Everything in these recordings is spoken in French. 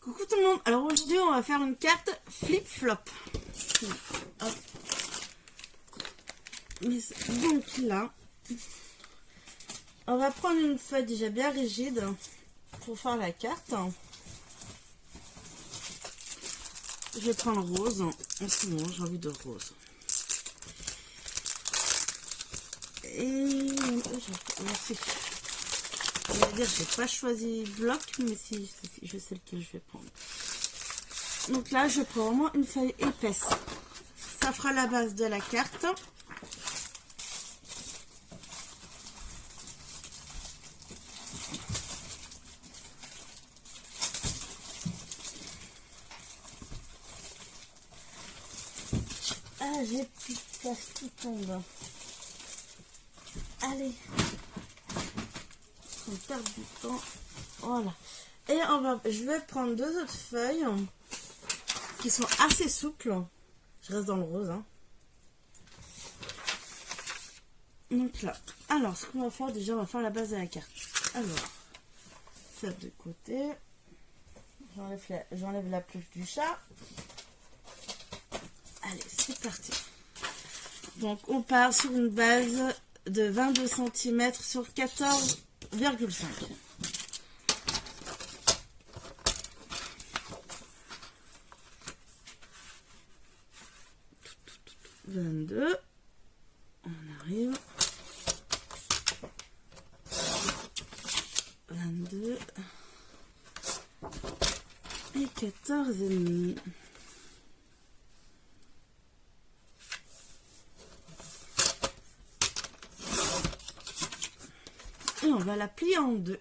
Coucou tout le monde, alors aujourd'hui on va faire une carte flip-flop. Donc là, on va prendre une feuille déjà bien rigide pour faire la carte. Je vais prendre rose, en ce moment j'ai envie de rose. Et merci. Je vais dire, j'ai pas choisi bloc, mais si je sais lequel je vais prendre. Donc là, je prends vraiment une feuille épaisse. Ça fera la base de la carte. Ah, j'ai plus de place qui tombe. Allez. On perd du temps. Voilà. Et je vais prendre deux autres feuilles qui sont assez souples. Je reste dans le rose. Hein. Donc là. Alors, ce qu'on va faire, déjà, on va faire la base de la carte. Alors, ça de côté. J'enlève la peluche du chat. Allez, c'est parti. Donc, on part sur une base de 22 cm sur 14,5. 22, on arrive, 22 et 14,5. Et on va la plier en deux.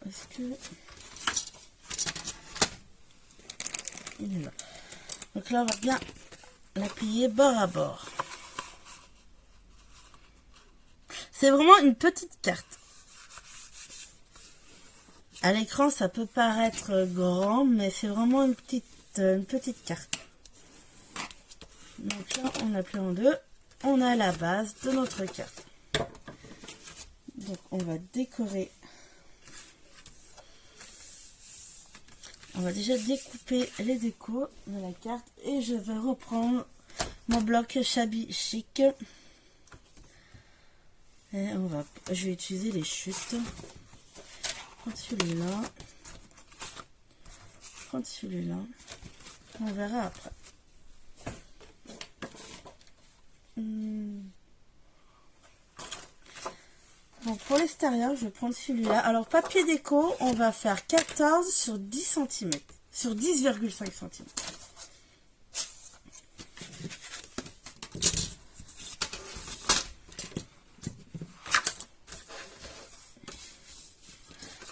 Est-ce que il est là? Donc là, on va bien la plier bord à bord. C'est vraiment une petite carte. À l'écran, ça peut paraître grand, mais c'est vraiment une petite carte. Donc là, on la plie en deux. On a la base de notre carte. Donc, on va décorer. On va déjà découper les décos de la carte. Et je vais reprendre mon bloc Shabby Chic. Et je vais utiliser les chutes. Prendre celui-là. Prendre celui-là. On verra après. Donc pour l'extérieur, je vais prendre celui-là. Alors papier déco, on va faire 14 sur 10 cm. Sur 10,5 cm.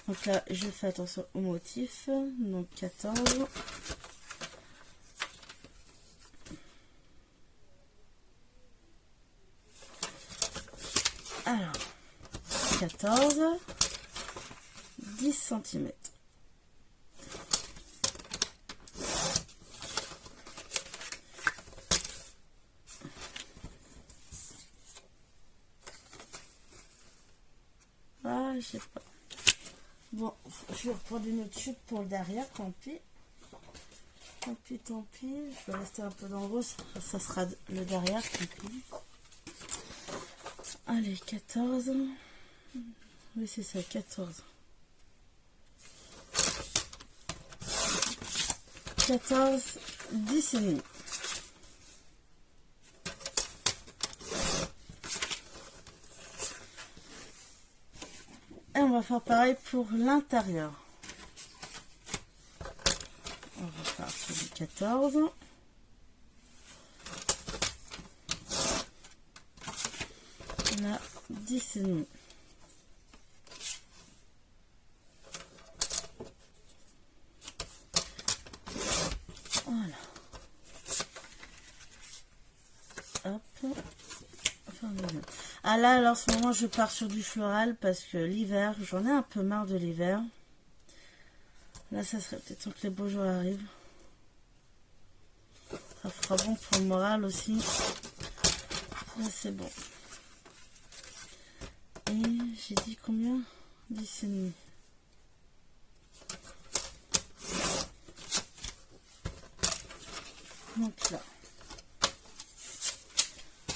Donc là, je fais attention au motif. Donc 14. Alors, 14, 10 cm. Ah, je sais pas. Bon, je vais reprendre une autre chute pour le derrière, tant pis. Tant pis, tant pis. Je vais rester un peu dans le rose, ça sera le derrière, tant pis. Allez, 14. Oui, c'est ça, 14. 14, 10 et demi. Et on va faire pareil pour l'intérieur. On va faire celui 14. Là, 10 et demi. Voilà. Hop. Ah là, en ce moment, je pars sur du floral parce que l'hiver, j'en ai un peu marre de l'hiver. Là, ça serait peut-être temps que les beaux jours arrivent. Ça fera bon pour le moral aussi. Là, c'est bon. Et j'ai dit combien? 10,5.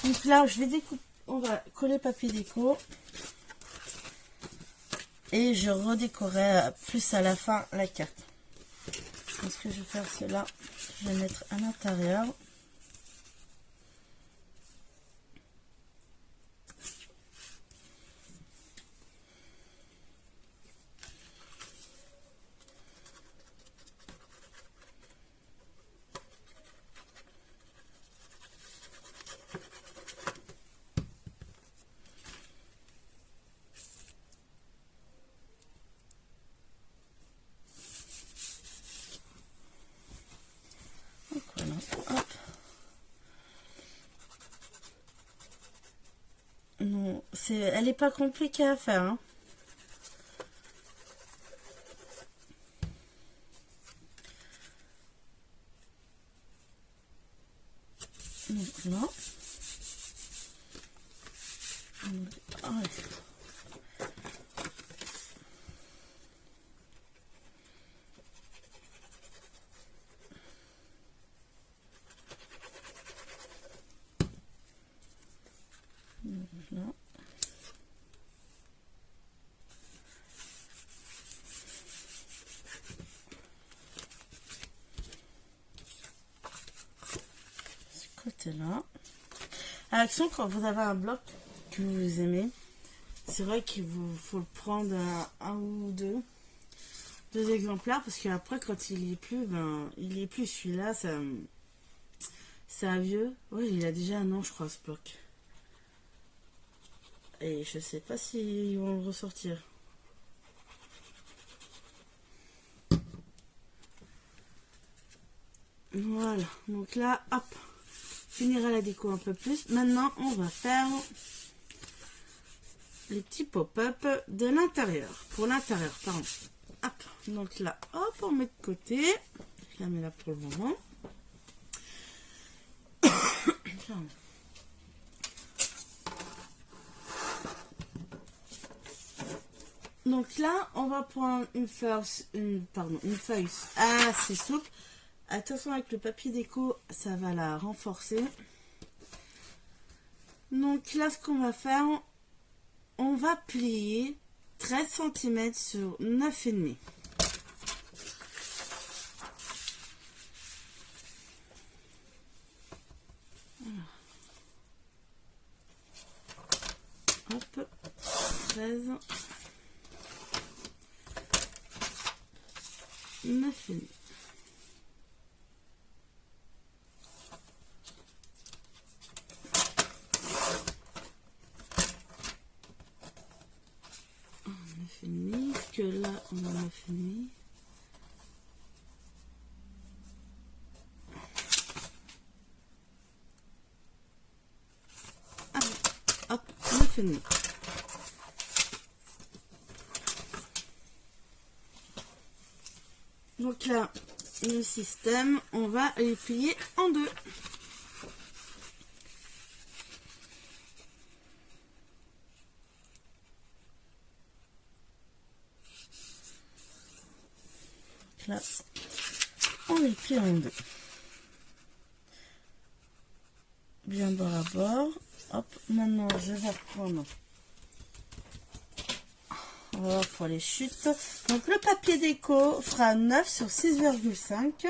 Donc là, je vais découper, on va coller papier déco. Et je redécorerai plus à la fin la carte. Donc ce que je vais faire, c'est là, je vais mettre à l'intérieur. Voilà, hop. Non, elle est pas compliquée à faire, hein. Donc là. Donc, ouais. Là. Ce côté-là. Action, quand vous avez un bloc que vous aimez, c'est vrai qu'il vous faut le prendre un ou deux exemplaires, parce qu'après quand il y est plus, ben il y est plus. Celui-là, c'est un vieux. Oui, il a déjà un an, je crois, ce bloc. Et je sais pas s'ils vont le ressortir. Voilà, donc là, hop, finira la déco un peu plus. Maintenant, on va faire les petits pop-up de l'intérieur. Pour l'intérieur, pardon. Hop, donc là, hop, on met de côté. Je la mets là pour le moment. Donc là, on va prendre une feuille assez souple. Attention avec le papier déco, ça va la renforcer. Donc là, ce qu'on va faire, on va plier 13 cm sur 9,5. Hop, 13, 9,5. Que là on en a fini. Ah, hop, on a fini. Donc là, le système, on va les plier en deux. Là, on les plie en deux. Bien bord à bord. Hop, maintenant je vais reprendre. On va voir pour les chutes. Donc le papier déco fera 9 sur 6,5.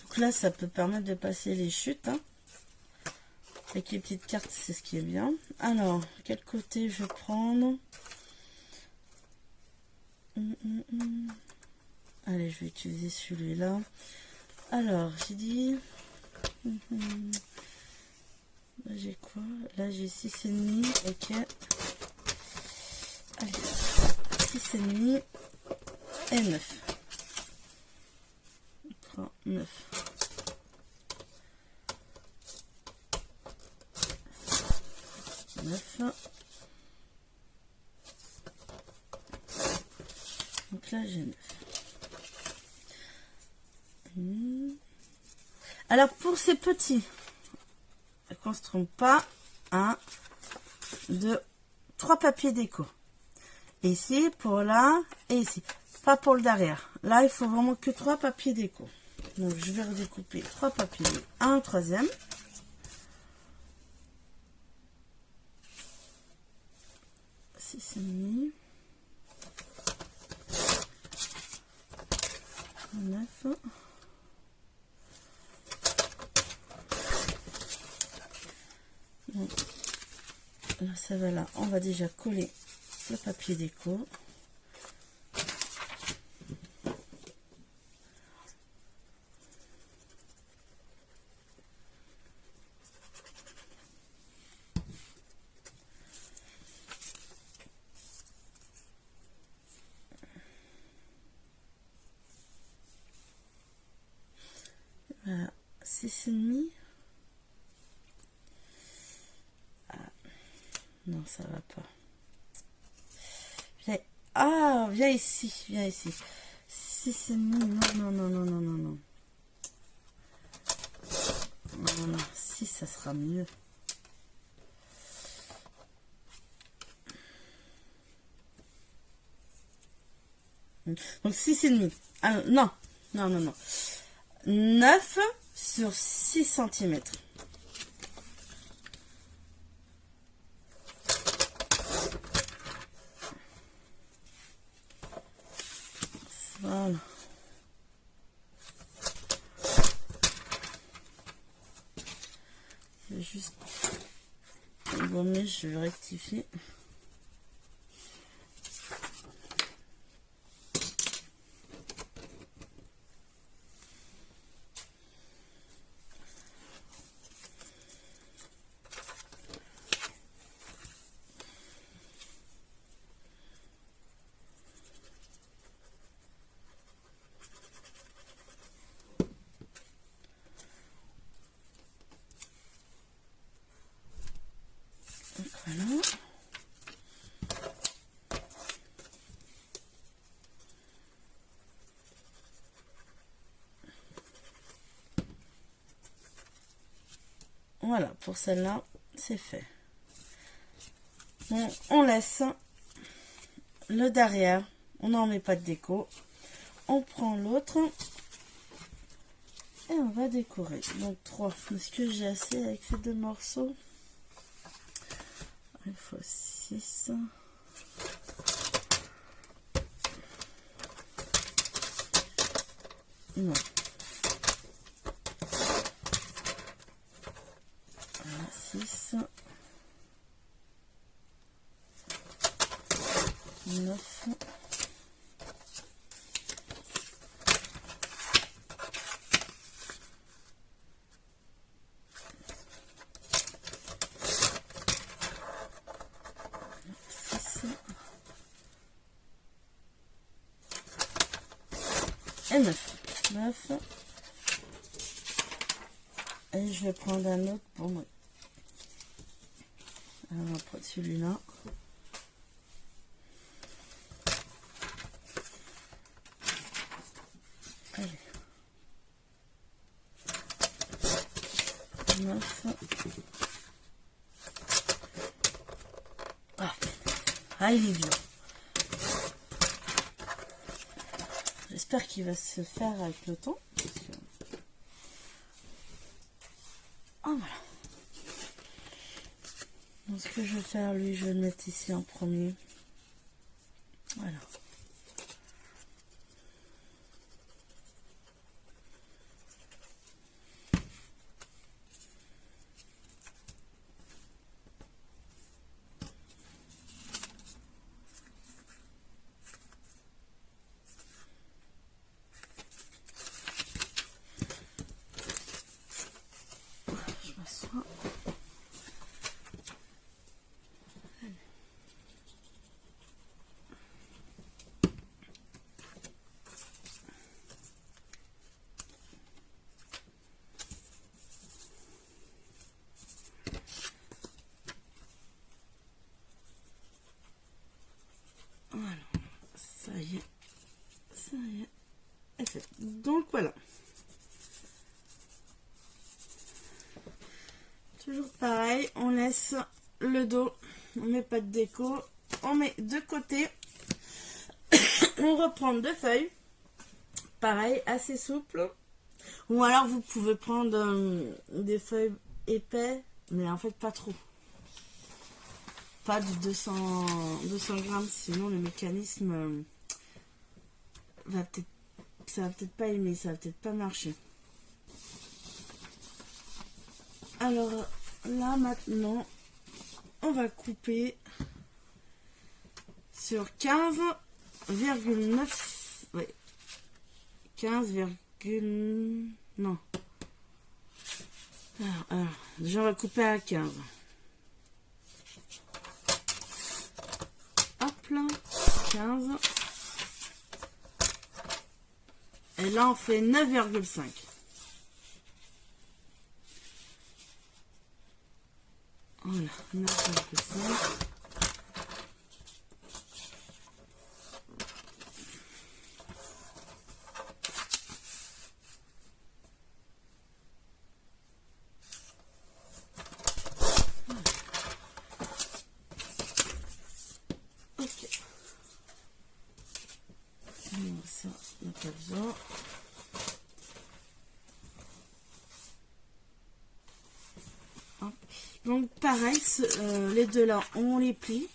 Donc là, ça peut permettre de passer les chutes, hein. Avec les petites cartes, c'est ce qui est bien. Alors, quel côté je vais prendre? Allez, je vais utiliser celui-là. Alors, j'ai dit... J'ai quoi? Là, j'ai 6,5. Ok. Allez, 6,5 et 9. 9. Donc là j'ai 9. Alors, pour ces petits, qu'on ne se trompe pas, 1, 2, 3 papiers déco. Ici, pour là, et ici. Pas pour le derrière. Là, il faut vraiment que 3 papiers déco. Donc, je vais redécouper 3 papiers. Un troisième. Six et demi. 9. Donc, là, ça va là. On va déjà coller le papier déco. Voilà, 6,5. Ah, non, ça va pas. Viens, ah, viens ici, viens ici. 6,5, non, non, non, non, non, non, non. Non, non, 6, ça sera mieux. Donc 6,5. Ah, non, non, non, non. 9 sur 6 cm. Voilà. Je vais juste gommer, je vais rectifier. Voilà. Voilà, pour celle-là, c'est fait. Bon, on laisse le derrière, on n'en met pas de déco. On prend l'autre et on va décorer. Donc 3. Est-ce que j'ai assez avec ces 2 morceaux? Il faut 6. Non. 6. 9. 6 et 9. 9. Et je vais prendre un autre pour moi. Alors, on va prendre celui-là. Allez. 9. Ah, il est vieux. J'espère qu'il va se faire avec le temps. Ah, voilà. Donc, ce que je vais faire, lui, je vais le mettre ici en premier. Voilà. Je m'assois. Voilà, ça y est, et fait. Donc voilà. Toujours pareil, on laisse le dos, on met pas de déco, on met de côté, on reprend deux feuilles, pareil, assez souple, ou alors vous pouvez prendre des feuilles épais, mais en fait pas trop, pas du 200 grammes, sinon le mécanisme ça va peut-être pas aimer, ça va peut-être pas marcher. Alors là maintenant, on va couper sur 15,9, ouais, 15, non. Alors, déjà on va couper à 15. Hop là, 15. Et là on fait 9,5. Voilà, 9,5. Ok. Donc ça, on n'a pas besoin. Hop. Donc pareil, les deux là, on les plie.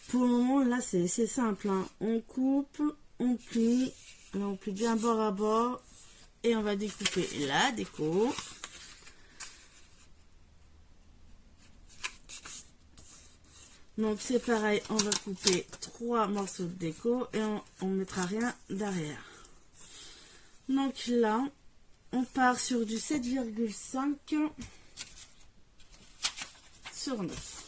Pour le moment, là, c'est simple. Hein. On coupe, on plie. Là, on plie bien bord à bord. Et on va découper la déco. Donc, c'est pareil. On va couper 3 morceaux de déco. Et on ne mettra rien derrière. Donc là, on part sur du 7,5 sur 9.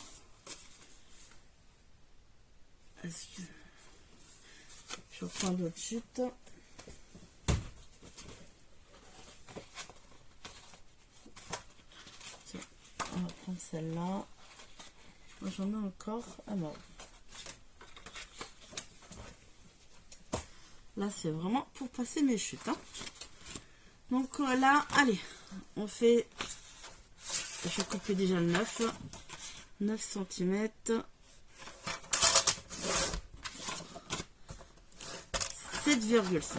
Je reprends d'autres chutes. Tiens, on va prendre celle-là. J'en ai encore à mort. Là, c'est vraiment pour passer mes chutes. Hein. Donc là, allez, on fait... Je vais couper déjà le 9 cm. 7,5.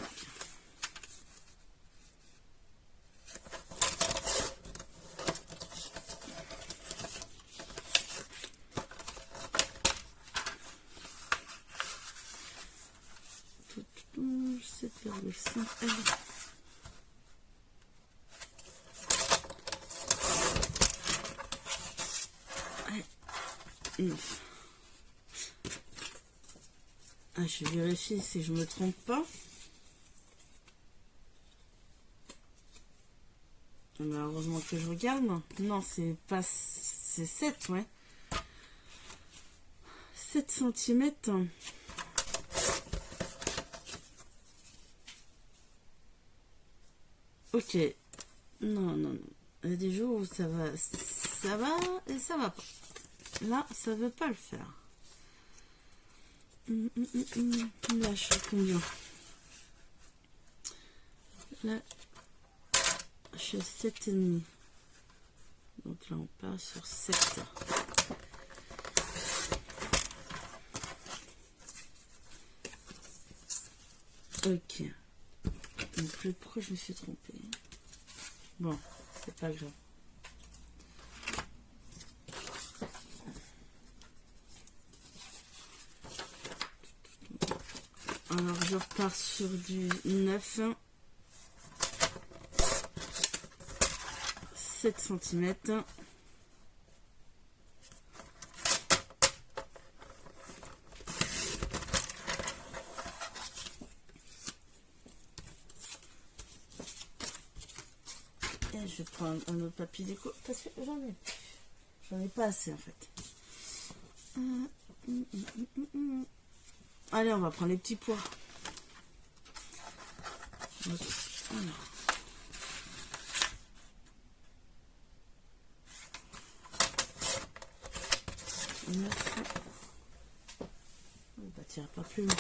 Tout, 7,5. Je vais vérifier si je me trompe pas. Malheureusement que je regarde. Non, c'est pas... C'est 7, ouais. 7 cm. Ok. Non. Il y a des jours où ça va et ça va pas. Là, ça veut pas le faire. Là, je suis combien? Là, je suis à 7,5. Donc là, on part sur 7. Ok. Donc, pourquoi je me suis trompée? Bon, c'est pas grave. Alors, je repars sur du 9. 7 cm. Et je vais prendre un autre papier déco parce que j'en ai pas assez en fait. Allez, on va prendre les petits pois. Alors. On va tirer pas plus loin.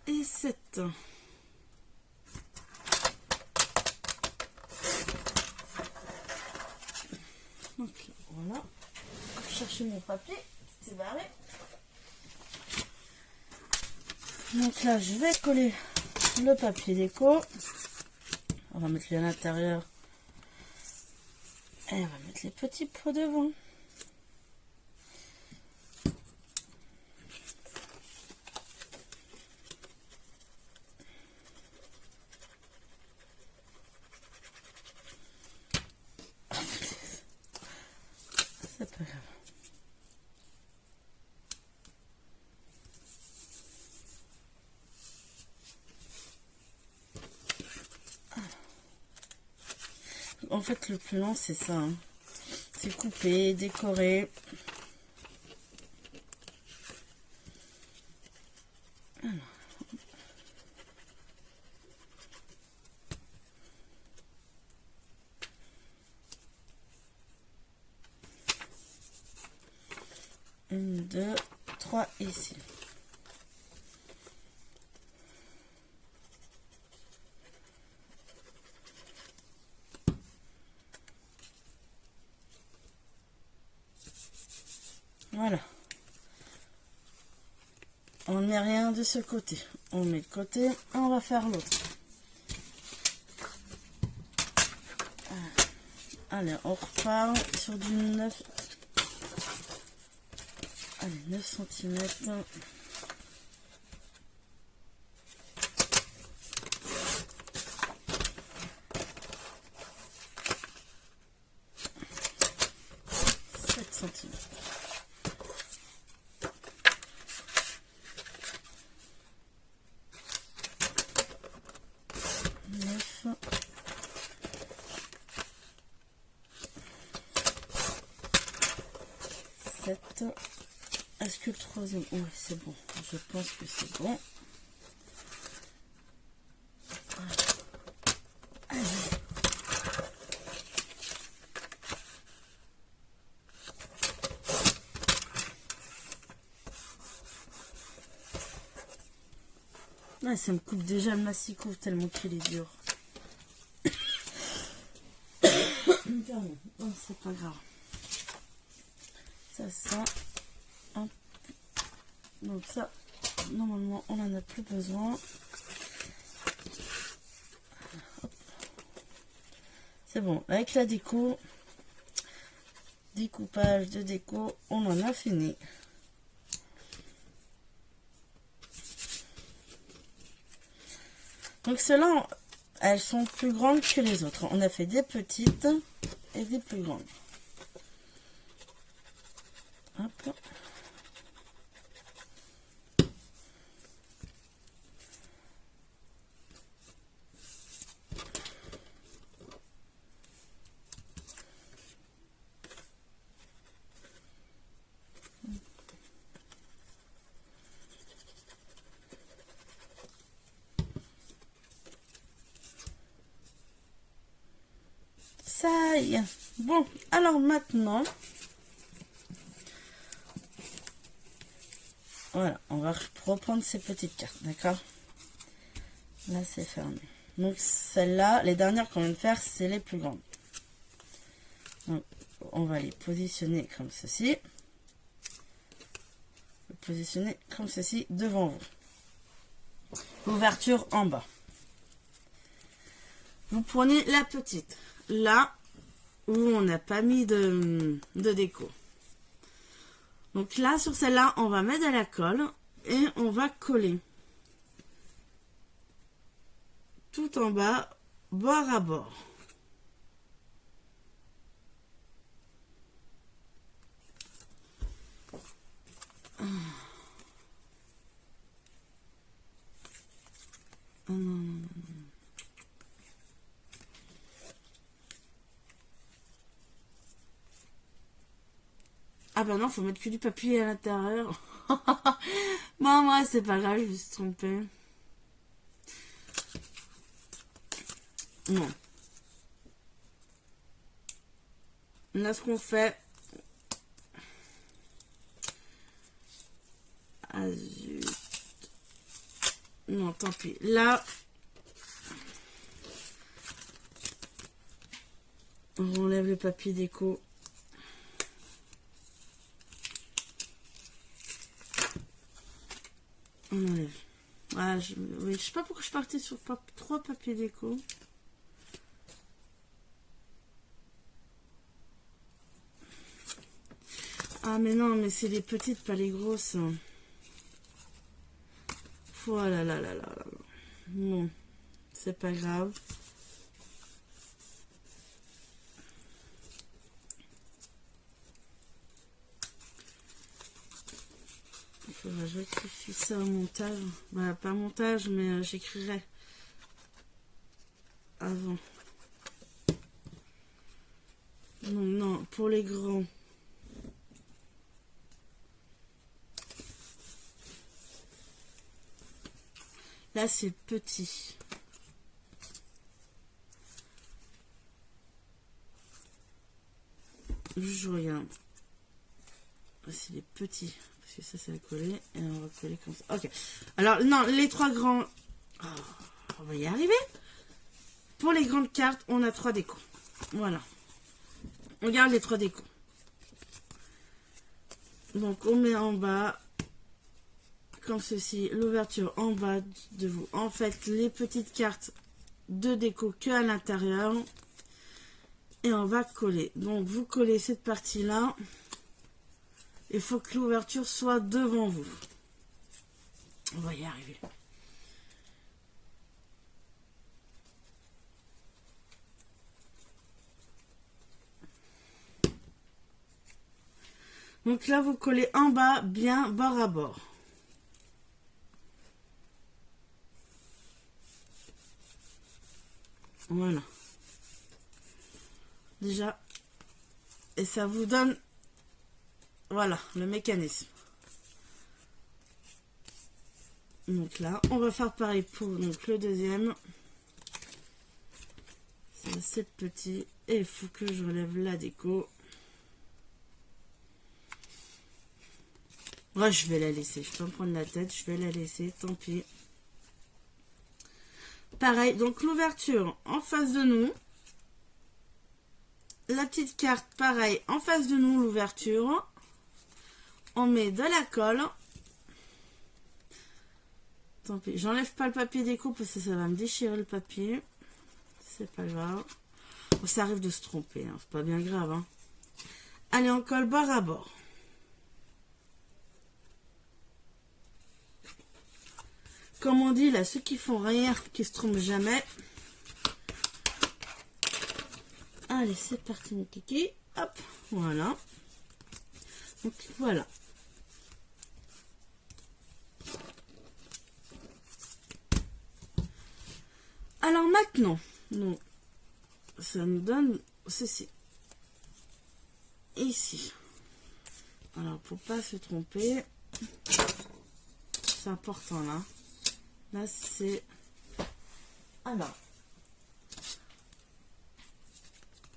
Et 7. chercher mon papier. C'est barré. Donc là, je vais coller le papier déco. On va mettre lui à l'intérieur. Et on va mettre les petits pots devant. C'est pas grave. En fait, le plus long, c'est ça. Hein. C'est couper, décorer. Alors. Une, deux, trois ici. Voilà. On ne met rien de ce côté. On met de côté. On va faire l'autre. Allez, on repart sur du 9. Allez, 9 cm. Est-ce que le troisième... Oui, c'est bon. Je pense que c'est bon. Allez. Ouais, ça me coupe déjà le massicot tellement qu'il est dur. Pardon. Oh, c'est pas grave. Ça. Hop. Donc ça, normalement, on en a plus besoin. C'est bon. Avec la déco, découpage de déco, on en a fini. Donc celles-là, elles sont plus grandes que les autres. On a fait des petites et des plus grandes. Hop. Ça y est. Bon, alors maintenant, voilà, on va reprendre ces petites cartes, d'accord? Là, c'est fermé. Donc, celles-là, les dernières qu'on vient de faire, c'est les plus grandes. Donc, on va les positionner comme ceci. Positionner comme ceci devant vous. Ouverture en bas. Vous prenez la petite, là où on n'a pas mis de déco. Donc là, sur celle-là, on va mettre de la colle et on va coller. Tout en bas, bord à bord. Ah bah non, faut mettre que du papier à l'intérieur. Bon, moi, c'est pas grave, je me suis trompée. Non. Là, ce qu'on fait... Ah, zut. Non, tant pis. Là... On enlève le papier déco. On enlève. Ah, oui, je sais pas pourquoi je partais sur 3 papiers déco. Ah mais non, mais c'est les petites, pas les grosses. Oh là là là là là. Bon, c'est pas grave. Il faudra que je rectifie ça au montage. Bah, pas montage, mais j'écrirai avant. Non, non, pour les grands. Là, c'est petit. Je regarde. C'est les petits. Parce que ça, c'est à coller. Et on va coller comme ça. Ok. Alors, non, les 3 grands... Oh, on va y arriver. Pour les grandes cartes, on a 3 décos. Voilà. On garde les 3 décos. Donc, on met en bas... Comme ceci, l'ouverture en bas de vous. En fait, les petites cartes de déco que à l'intérieur. Et on va coller. Donc, vous collez cette partie-là. Il faut que l'ouverture soit devant vous. On va y arriver. Donc là, vous collez en bas, bien bord à bord. Voilà. Déjà. Et ça vous donne, voilà, le mécanisme. Donc là, on va faire pareil pour donc, le deuxième. C'est assez petit. Et il faut que je relève la déco. Moi, je vais la laisser. Je peux me prendre la tête. Je vais la laisser. Tant pis. Pareil. Donc, l'ouverture en face de nous. La petite carte, pareil, en face de nous, l'ouverture. On met de la colle. Tant pis. J'enlève pas le papier déco parce que ça va me déchirer le papier. C'est pas grave. Bon, ça arrive de se tromper. Hein. C'est pas bien grave. Hein. Allez, on colle bord à bord. Comme on dit, là, ceux qui font rien, qui se trompent jamais. Allez, c'est parti, mon kiki. Hop, voilà. Donc, voilà. Alors, maintenant, donc, ça nous donne ceci. Ici. Alors, pour pas se tromper, c'est important, là. Là, c'est... Alors.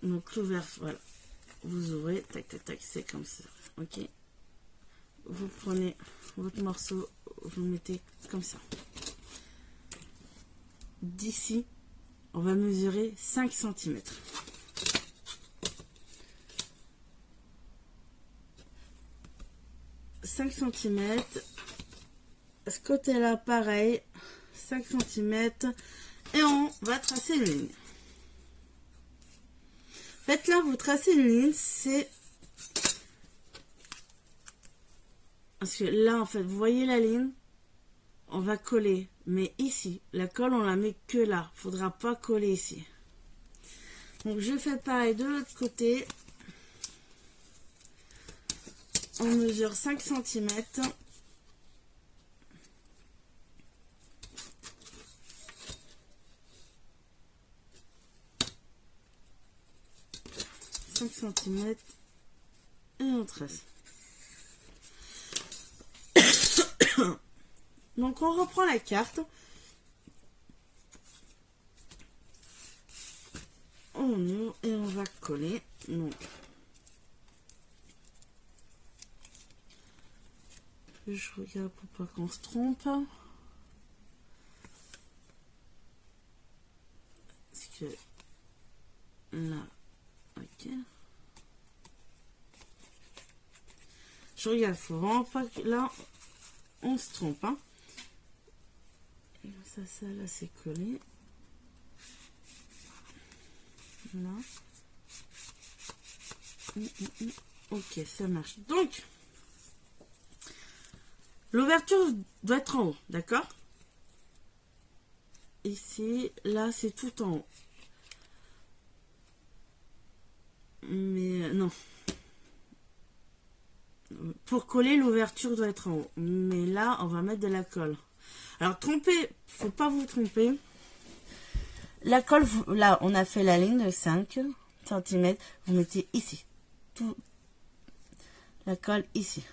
Donc, l'ouverture, voilà. Vous ouvrez, tac, tac, tac, c'est comme ça. Ok. Vous prenez votre morceau, vous le mettez comme ça. D'ici, on va mesurer 5 cm. Ce côté-là, pareil, 5 cm. Et on va tracer une ligne. En fait, là, vous tracez une ligne, c'est... Parce que là, en fait, vous voyez la ligne, on va coller. Mais ici, la colle, on la met que là. Il ne faudra pas coller ici. Donc, je fais pareil de l'autre côté. On mesure 5 cm. Et on trace. Donc on reprend la carte. On ouvre et on va coller. Donc je regarde pour pas qu'on se trompe. Parce que là, ok. Je regarde, faut vraiment pas que là on se trompe. Hein. Ça là c'est collé. Là. Ok, ça marche. Donc, l'ouverture doit être en haut, d'accord? Ici, là, c'est tout en haut. Mais non. Pour coller, l'ouverture doit être en haut. Mais là, on va mettre de la colle. Alors, faut pas vous tromper. La colle, là, on a fait la ligne de 5 cm. Vous mettez ici. Tout, la colle ici.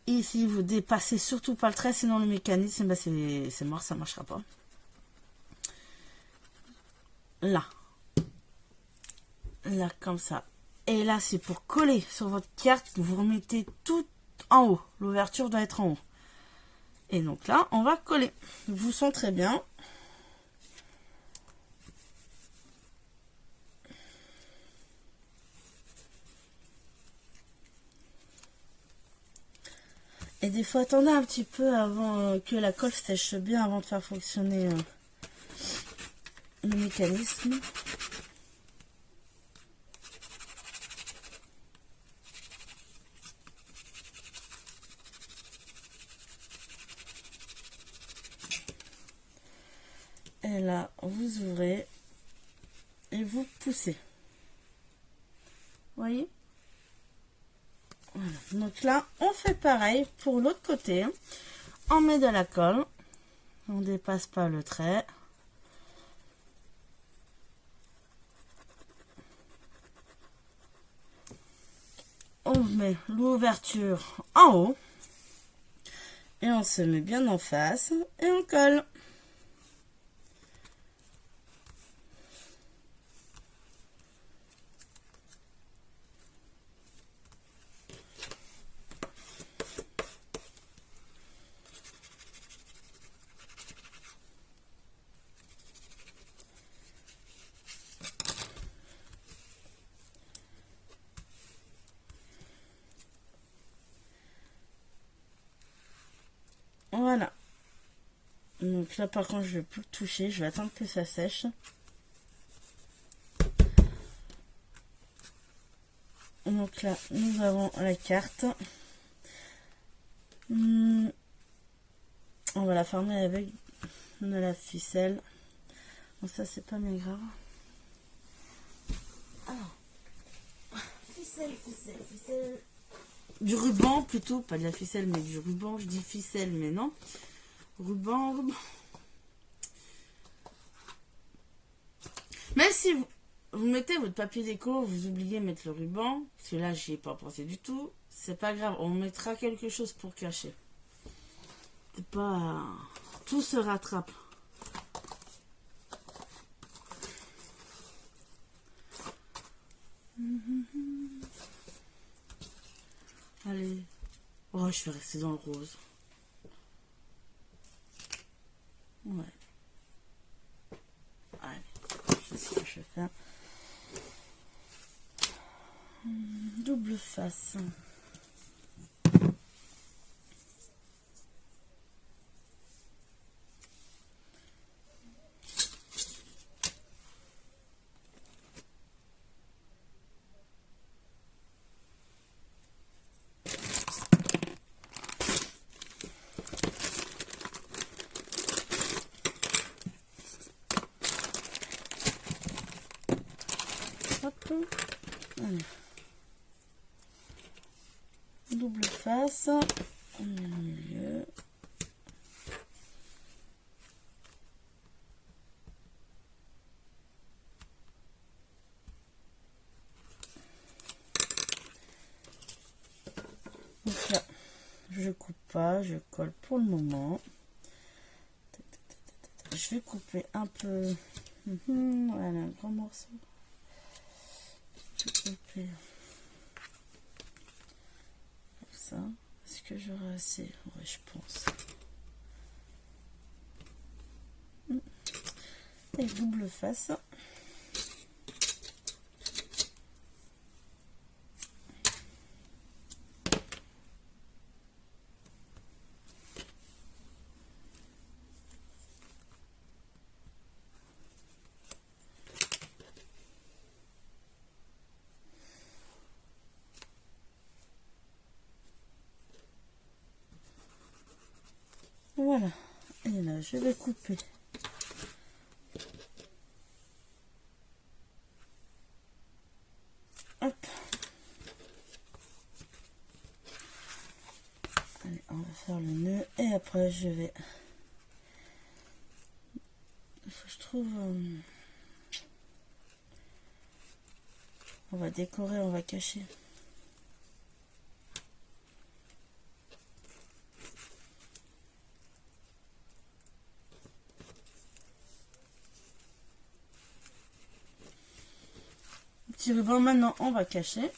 Ici, vous dépassez surtout pas le trait, sinon le mécanisme, bah, c'est mort, ça marchera pas. Là. Là, comme ça. Et là, c'est pour coller sur votre carte, vous remettez tout en haut. L'ouverture doit être en haut. Et donc là, on va coller. Vous sentez bien. Et des fois, attendez un petit peu avant que la colle sèche bien, avant de faire fonctionner le mécanisme. Et là, vous ouvrez et vous poussez. Vous voyez? Voilà. Donc là, on fait pareil pour l'autre côté. On met de la colle. On ne dépasse pas le trait. On met l'ouverture en haut. Et on se met bien en face. Et on colle. Voilà. Donc là, par contre, je vais plus le toucher. Je vais attendre que ça sèche. Donc là, nous avons la carte. On va la fermer avec de la ficelle. Bon, ça, c'est pas bien grave. Alors, ficelle. Du ruban plutôt, pas de la ficelle, mais du ruban. Je dis ficelle, mais non. Ruban. Même si vous mettez votre papier déco, vous oubliez de mettre le ruban, parce que là, j'y ai pas pensé du tout. C'est pas grave, on mettra quelque chose pour cacher. C'est pas... Tout se rattrape. Allez. Oh, je vais rester dans le rose. Ouais. Allez, je sais ce que je vais faire. Double face. Hop. Allez. Double face. On met au milieu. Donc là, je coupe pas, je colle pour le moment. Je vais couper un peu. Voilà, un grand morceau. Je vais couper comme ça. Est-ce que j'aurai assez? Ouais, je pense. Et double face. Voilà. Et là, je vais couper. Hop. Allez, on va faire le nœud. Et après, je vais... Il faut que je trouve... On va décorer, on va cacher. Petit ruban, maintenant on va cacher.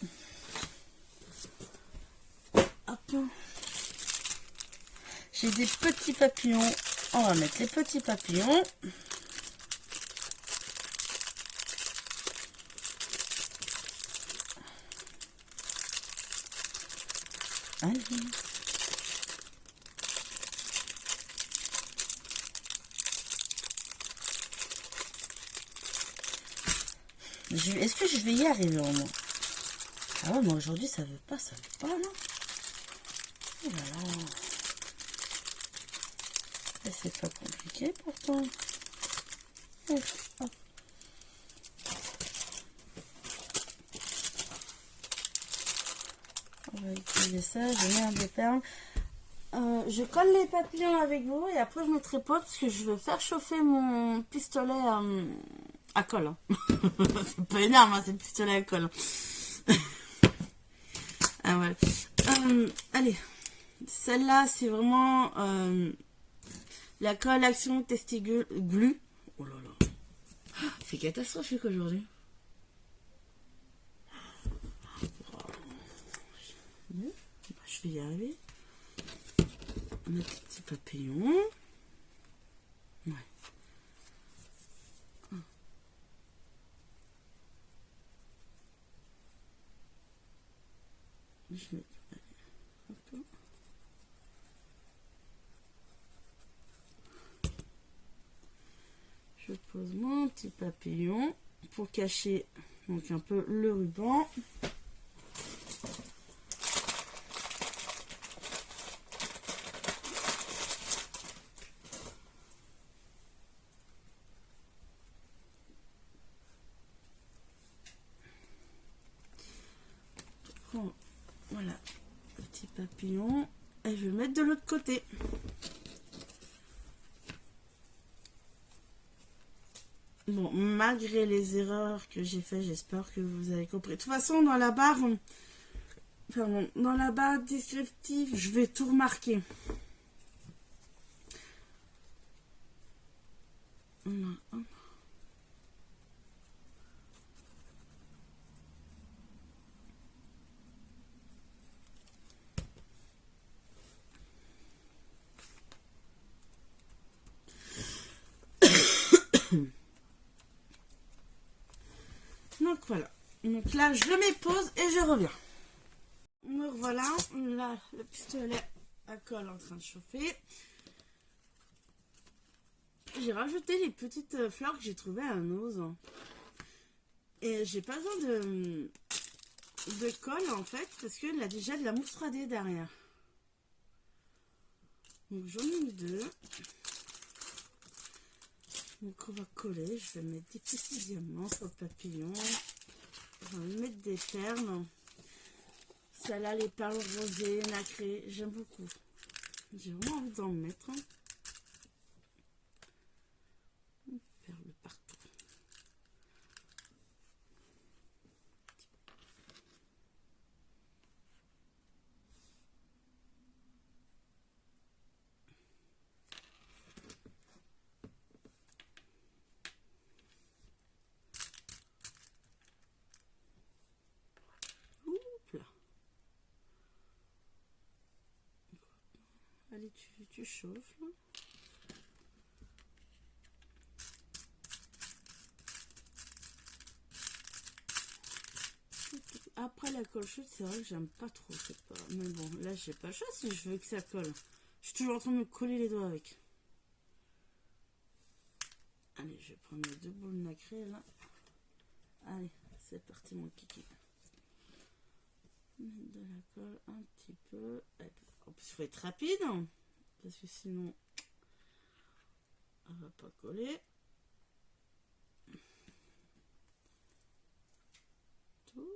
Hop. J'ai des petits papillons. On va mettre les petits papillons. Allez. Est-ce que je vais y arriver au moins? Ah ouais, mais aujourd'hui ça veut pas, non? Oh là là. Et c'est pas compliqué pourtant. Hop. On va utiliser ça, je mets un des perles. Je colle les papillons avec vous et après je mettrai pas parce que je vais faire chauffer mon pistolet à colle. Hein. C'est pas énorme, hein, c'est le pistolet à colle. Ah ouais. Allez, celle-là c'est vraiment la colle action testicule glue. Oh là là, c'est catastrophique aujourd'hui. Je vais y arriver. On met les petits papillons. Ouais. Je mets... Je pose mon petit papillon pour cacher donc un peu le ruban. Voilà, le petit papillon. Et je vais le mettre de l'autre côté. Bon, malgré les erreurs que j'ai fait, j'espère que vous avez compris. De toute façon, dans la barre, dans la barre descriptive, je vais tout remarquer. Voilà. Donc voilà. Donc là, je mets pause et je reviens. Me revoilà. Là, le pistolet à colle en train de chauffer. J'ai rajouté les petites fleurs que j'ai trouvées à Nose. Et j'ai pas besoin de colle en fait, parce qu'il a déjà de la mousse 3D derrière. Donc j'en ai mis deux. Donc on va coller, je vais mettre des petits diamants sur le papillon. Je vais mettre des perles. Celle-là, les perles rosées, nacrées, j'aime beaucoup. J'ai vraiment envie d'en mettre. Perles partout. Oups là. Allez, tu chauffes là. Après la colle chaude, c'est vrai que j'aime pas trop. Pas... Mais bon, là j'ai pas le choix si je veux que ça colle. Je suis toujours en train de me coller les doigts avec. Allez, je vais prendre mes deux boules nacrées là. Allez, c'est parti mon kiki. Mettre de la colle un petit peu. En plus, il faut être rapide. Hein, parce que sinon, elle va pas coller. Tout.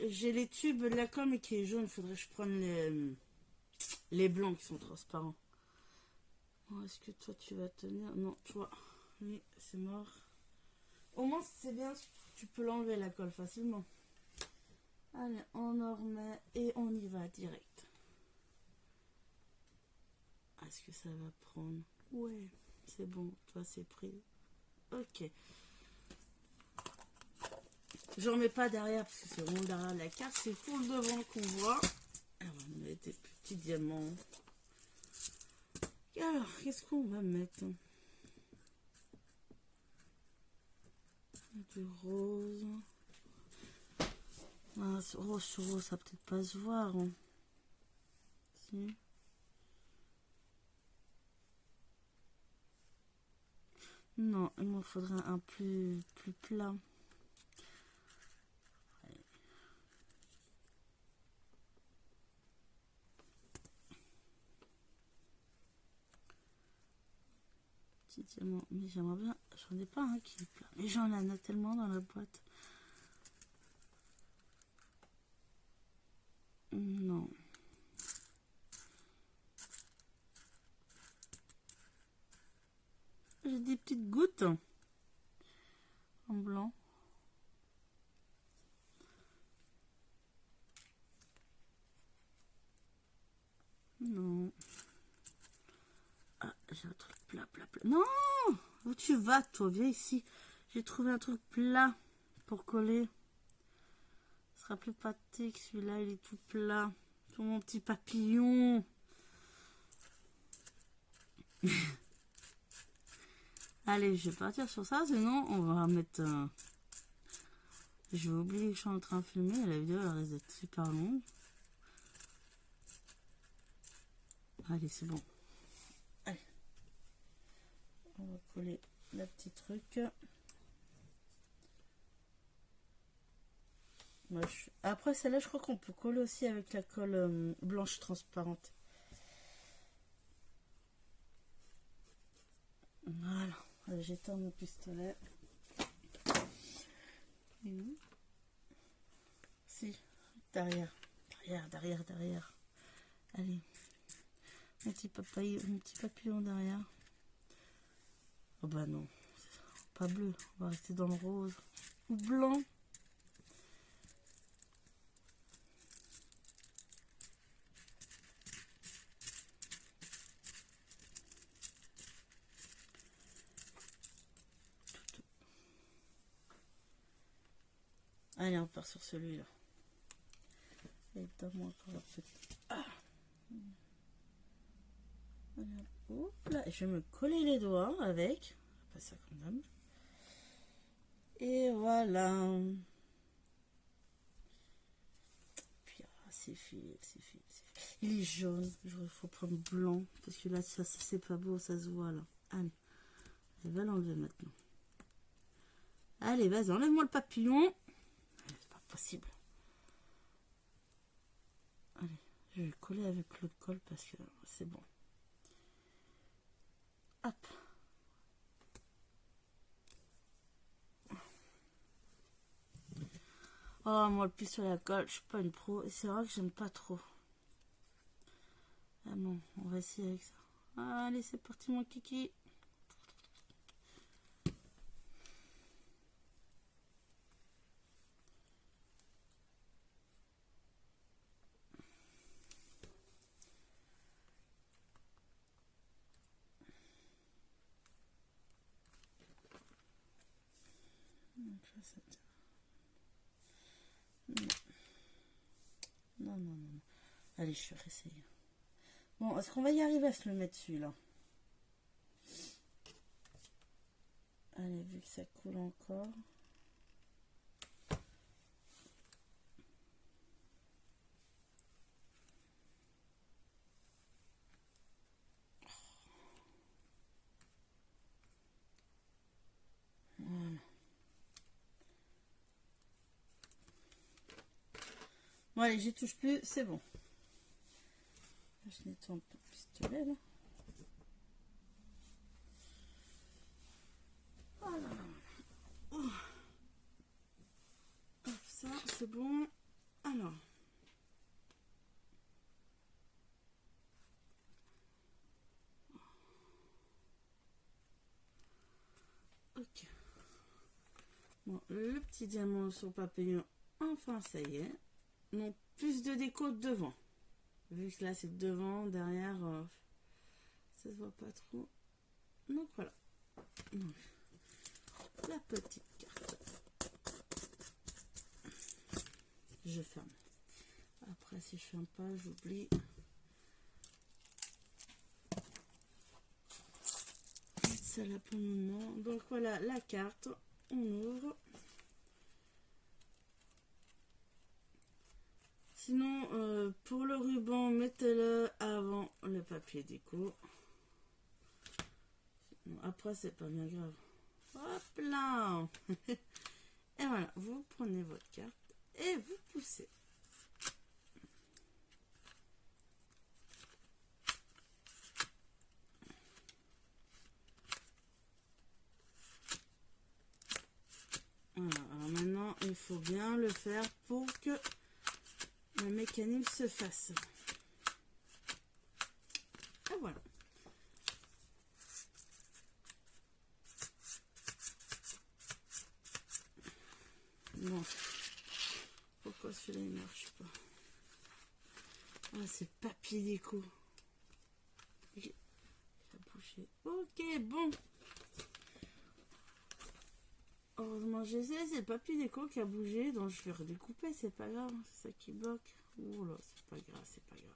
J'ai les tubes de la com qui est jaune, il faudrait que je prenne les blancs qui sont transparents. Oh, est-ce que toi tu vas tenir? Non, toi, oui, c'est mort. Au moins c'est bien, tu peux l'enlever la colle facilement. Allez, on en remet et on y va direct. Est-ce que ça va prendre? Ouais, c'est bon, toi c'est pris. Ok. J'en mets pas derrière parce que c'est vraiment derrière la carte, c'est pour le devant qu'on voit. On va mettre des petits diamants. Et alors, qu'est-ce qu'on va mettre? Du rose. Ah, rose sur rose, ça va peut-être pas se voir. Hein. Si. Non, il me faudrait un plus plat. Petit diamant, mais j'aimerais bien. J'en ai pas un qui est plat. Mais j'en ai tellement dans la boîte. Non. J'ai des petites gouttes en blanc. Non. Ah, j'ai un truc plat. Non! Où tu vas, toi? Viens ici. J'ai trouvé un truc plat pour coller. Ce sera plus pratique. Celui-là, il est tout plat. Tout mon petit papillon. Allez, je vais partir sur ça. Sinon, on va mettre... Je vais oublier que je suis en train de filmer. La vidéo, elle risque d'être super longue. Allez, c'est bon. Allez. On va coller le petit truc. Après, celle-là, je crois qu'on peut coller aussi avec la colle blanche transparente. Voilà. J'éteins mon pistolet. Si, derrière. Derrière. Allez. Mon petit papillon derrière. Oh bah non. Pas bleu. On va rester dans le rose. Ou blanc. Allez, on part sur celui-là. Et donne-moi encore un petit. Ah. Voilà. Hop là. Je vais me coller les doigts avec. Pas ça comme dame. Et voilà. Puis c'est fait. Il est jaune. Il faut prendre blanc. Parce que là, ça c'est pas beau, ça se voit là. Allez. Elle va l'enlever maintenant. Allez, vas-y, enlève-moi le papillon. C'est pas possible. Allez, je vais coller avec le col parce que c'est bon. Hop. Oh, moi, le plus sur la colle, je suis pas une pro. Et c'est vrai que j'aime pas trop. Ah bon, on va essayer avec ça. Allez, c'est parti, mon kiki. Donc là, ça tient. Non. Allez, je vais réessayer. Bon, est-ce qu'on va y arriver à se le mettre dessus, là? Allez, vu que ça coule encore. Voilà. Bon, allez, j'y touche plus, c'est bon. Je nettoie un peu le pistolet, là. Voilà. Oh. Hop, ça, c'est bon. Alors. Ok. Bon, le petit diamant sur papillon, enfin, ça y est. Donc, plus de déco devant. Vu que là, c'est devant, derrière, ça se voit pas trop. Donc, voilà. Donc, la petite carte. Je ferme. Après, si je ferme pas, j'oublie. Ça là pour le moment. Donc, voilà la carte. On ouvre. Sinon, pour le ruban, mettez-le avant le papier déco. Sinon, après, c'est pas bien grave. Hop là. Et voilà, vous prenez votre carte et vous poussez. Voilà, alors maintenant, il faut bien le faire pour que le mécanisme se fasse. Et voilà. Bon. Pourquoi celui-là il marche pas? Ah, c'est papier déco. Il a bougé. Ok, bon. Heureusement, j'essaie, c'est le papier déco qui a bougé, donc je vais redécouper, c'est pas grave, c'est ça qui bloque. Oh là, c'est pas grave, c'est pas grave.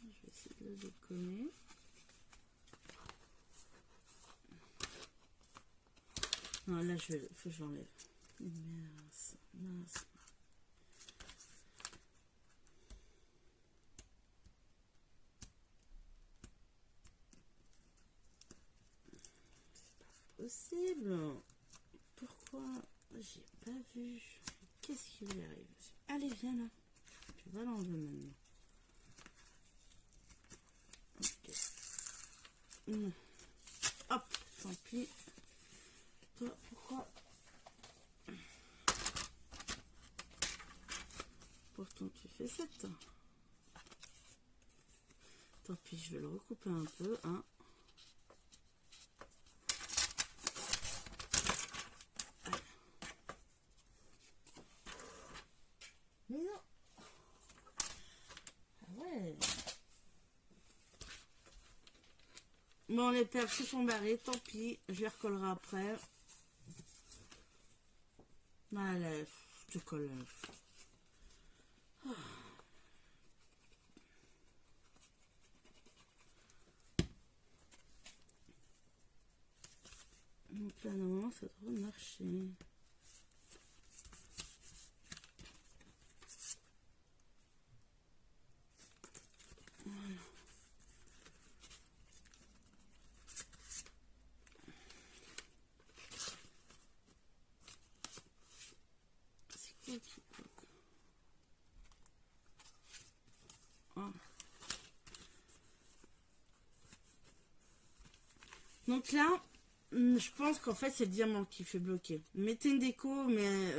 Je vais essayer de le décoller. Non, là, faut que je l'enlève. Mince, mince. Possible. Pourquoi j'ai pas vu? Qu'est-ce qui lui arrive? Allez, viens là. Je vais l'enlever maintenant. Ok. Hop, tant pis. Toi, pourquoi? Pourtant, tu fais 7. Tant pis, je vais le recouper un peu, hein. Mais non. Ah ouais. Bon, les perles se sont barrées, tant pis. Je les recollerai après. Allez, je te colle. Donc là, normalement, ça devrait marcher. Voilà. C'est quoi qui bloque? Oh. Donc là, je pense qu'en fait, c'est le diamant qui fait bloquer. Mettez une déco, mais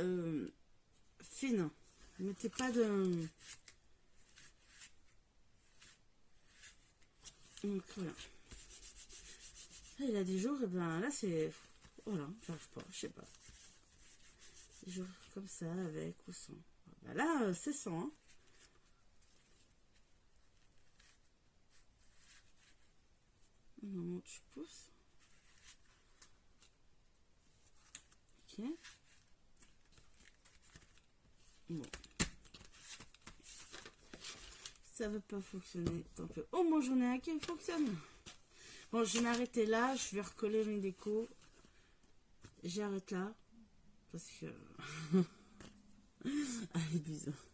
fine. Mettez pas de... Donc voilà. Là, il a des jours, et ben là, c'est... Voilà, j'arrive pas, je sais pas. Des jours comme ça, avec ou sans. Ben là, c'est sans, hein. Non, tu pousses. Ok. Bon. Ça veut pas fonctionner. Tant pis. Oh, moi j'en ai un qui fonctionne. Bon, je vais m'arrêter là. Je vais recoller mes décos. J'arrête là. Parce que... Allez, bisous.